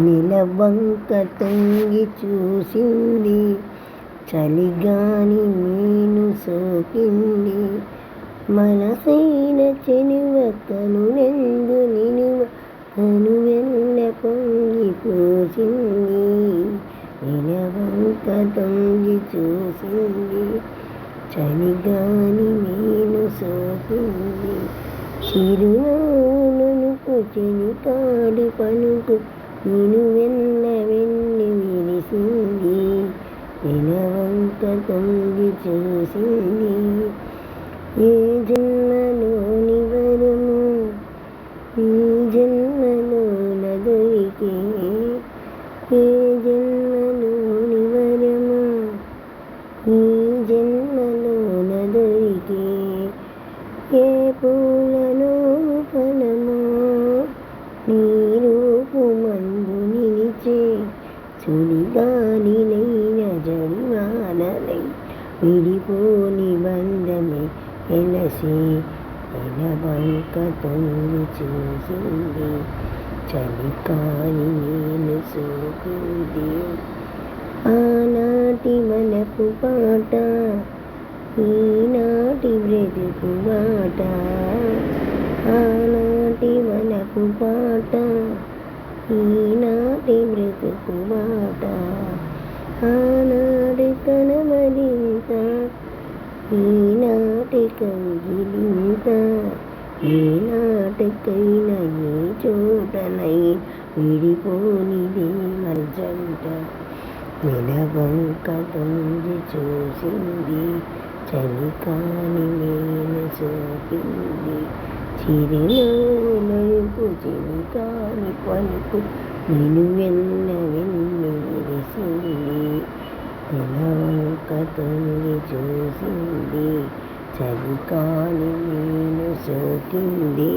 నెలవంక తొంగి చూసింది, చలిగాని మీను సోకింది. మనసైన చెనువ కనులెందు నిలువ కనువెల్ల పొంగి పోసింది. నెలవంక తొంగి చూసింది, చలిగాని మీను సోకింది. చిరునవ్వులకు చెలికాడు పలుకు నిలువెల్ల వెన్ను విరిసింది. నెలవంక తొంగి చూసింది. ఏ జన్మలోని వరము ఈ జన్మలోన దొరికే, ఏ జన్మలోని వరము ఈ జన్మలోన దొరికే. ఏ పూలలో ఫలమో నీ రూపు మందు నిలిచే. సుడిగాలిలైన జడివానలై విడిపోని బంధమే వెలసే. నెలవంక తొంగి చూసింది, చలికాని మీను సోకింది. ఆనాటి వలపు పాట ఈనాటి బ్రతుకు బాట. ఆనాటి వలపు పాట ఈనాటి బ్రతుకు బాట. ఆనాటి కనబడింత ఈనాటి కౌగిలింత. ఈనాటికైనా ఏ చోటనై విడిపోనిదే మన జంట. నెలవంక తొంగి చూసింది, చలికాని మీను సోకింది. చిరునవ్వులకు చెలికాని పలుకు నిలువెల్ల వెన్ను విరిసింది. నెలవంక తొంగి చూసింది, చలికాని మీను సోకింది.